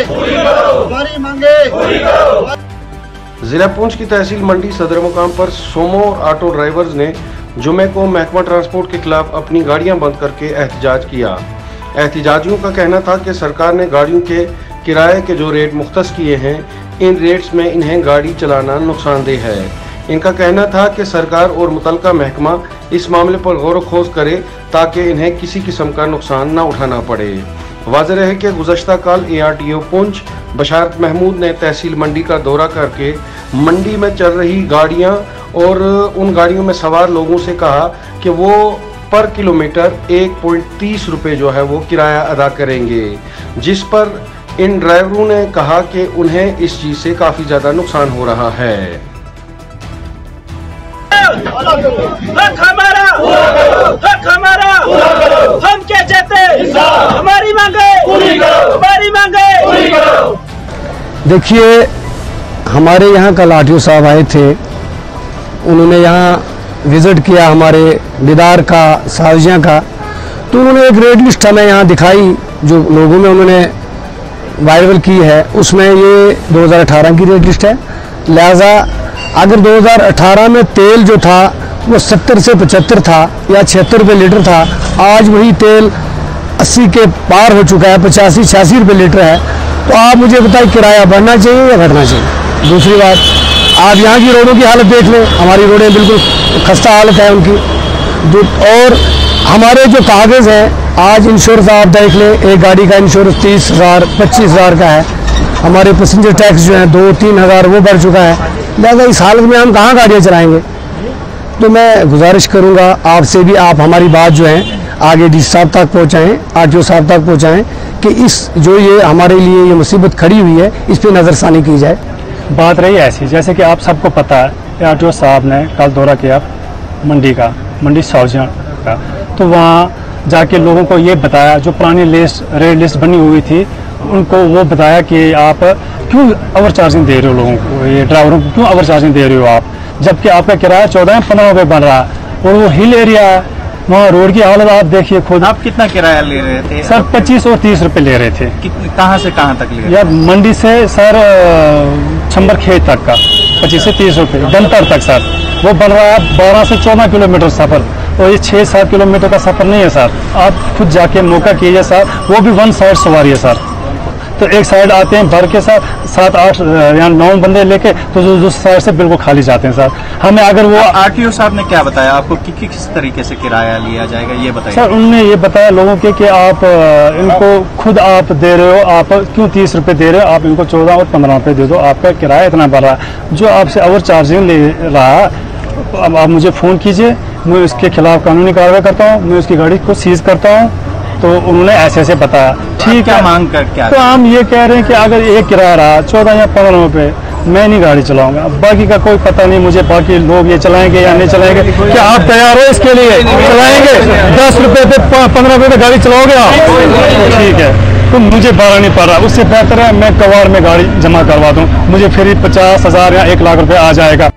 हमारी मांगे। जिला पुंछ की तहसील मंडी सदर मुकाम पर सोमो और ऑटो ड्राइवर्स ने जुमे को महकमा ट्रांसपोर्ट के खिलाफ अपनी गाड़ियां बंद करके एहतजाज किया। एहतजाजियों का कहना था कि सरकार ने गाड़ियों के किराए के जो रेट मुख्तस किए हैं, इन रेट्स में इन्हें गाड़ी चलाना नुकसानदेह है। इनका कहना था कि सरकार और मुतलका महकमा इस मामले पर गौर खोज करे ताकि इन्हें किसी किस्म का नुकसान न उठाना पड़े। वाज़ेह है कि गुज़श्ता कल ARTO पुंछ बशारत महमूद ने तहसील मंडी का दौरा करके मंडी में चल रही गाड़ियां और उन गाड़ियों में सवार लोगों से कहा कि वो पर किलोमीटर 1.30 रुपये जो है वो किराया अदा करेंगे, जिस पर इन ड्राइवरों ने कहा कि उन्हें इस चीज़ से काफ़ी ज़्यादा नुकसान हो रहा है। हक हमारा, हक हमारा, हम क्या चाहते हैं? हमारी मांगे पूरी करो, हमारी मांगे पूरी करो। देखिए, हमारे यहाँ कल RTO साहब आए थे, उन्होंने यहाँ विजिट किया हमारे दीदार का, साजियाँ का, तो उन्होंने एक रेट लिस्ट हमें यहाँ दिखाई जो लोगों में उन्होंने वायरल की है। उसमें ये 2018 की रेट लिस्ट है। लिहाजा अगर 2018 में तेल जो था वो 70 से 75 था या 76 रुपये लीटर था, आज वही तेल 80 के पार हो चुका है, 85-86 रुपये लीटर है। तो आप मुझे बताइए, किराया बढ़ना चाहिए या घटना चाहिए? दूसरी बात, आप यहाँ की रोडों की हालत देख लें, हमारी रोडें बिल्कुल खस्ता हालत है उनकी। और हमारे जो कागज़ हैं, आज इंश्योरेंस आप देख लें, एक गाड़ी का इंश्योरेंस 30,000 25,000 का है। हमारे पैसेंजर टैक्स जो है 2-3 हज़ार वो बढ़ चुका है। लिहाजा इस हालत में हम कहाँ गाड़ियाँ चलाएंगे? तो मैं गुजारिश करूँगा आपसे भी, आप हमारी बात जो है आगे DC साहब तक पहुँचाएँ, RTO साहब तक पहुँचाएँ कि इस जो ये हमारे लिए ये मुसीबत खड़ी हुई है, इस पर नज़रसानी की जाए। बात रही ऐसी, जैसे कि आप सबको पता है, RTO साहब ने कल दौरा किया मंडी साजियाँ का, तो वहाँ जाके लोगों को ये बताया, जो पुरानी रेट लिस्ट बनी हुई थी उनको वो बताया कि आप क्यों ओवर चार्जिंग दे रहे हो लोगों को, ये ड्राइवरों को क्यों ओवर चार्जिंग दे रहे हो आप, जबकि आपका किराया 14-15 रुपये बन रहा है। और वो हिल एरिया है, वहाँ रोड की हालत आप देखिए खुद। आप कितना किराया ले रहे थे? सर 25 और 30 रुपये ले रहे थे। कहाँ से कहाँ तक ले रहे थे? यार मंडी से सर छंबर खेत तक का 25 से 30 रुपये, दमतर तक सर। वो बन रहा है 12 से 14 किलोमीटर सफ़र, और ये 6-7 किलोमीटर का सफ़र नहीं है सर। आप खुद जाके मौका कीजिए सर, वो भी 1 साइड सवारी है सर। तो एक साइड आते हैं भर के साथ 7-8 या 9 बंदे लेके, तो दूसरी साइड से बिल्कुल खाली जाते हैं सर। हमें अगर वो RTO साहब ने क्या बताया आपको कि किस तरीके से किराया लिया जाएगा, ये बताइए सर। उन्होंने ये बताया लोगों के कि आप इनको खुद आप दे रहे हो, आप क्यों 30 रुपये दे रहे हो, आप इनको 14 और 15 रुपये दे दो, आपका किराया इतना बढ़ रहा है। जो आपसे ओवर चार्जिंग ले रहा है, अब आप मुझे फ़ोन कीजिए, मैं उसके खिलाफ कानूनी कार्रवाई करता हूँ, मैं उसकी गाड़ी को सीज करता हूँ। तो उन्होंने ऐसे बताया, ठीक है। मांग कर क्या? तो हम ये कह रहे हैं कि अगर एक किराया रहा 14 या 15 रुपये, मैं नहीं गाड़ी चलाऊंगा, बाकी का कोई पता नहीं मुझे, बाकी लोग ये चलाएंगे या नहीं चलाएंगे। क्या आप तैयार हो इसके लिए? चलाएंगे 10 रुपये पे 15 रुपये पे गाड़ी चलाओगे आप? ठीक है, तो मुझे भाड़ा नहीं पड़ रहा, उससे बेहतर है मैं कबाड़ में गाड़ी जमा करवा दूँ, मुझे फिर 50,000 या 1 लाख रुपये आ जाएगा।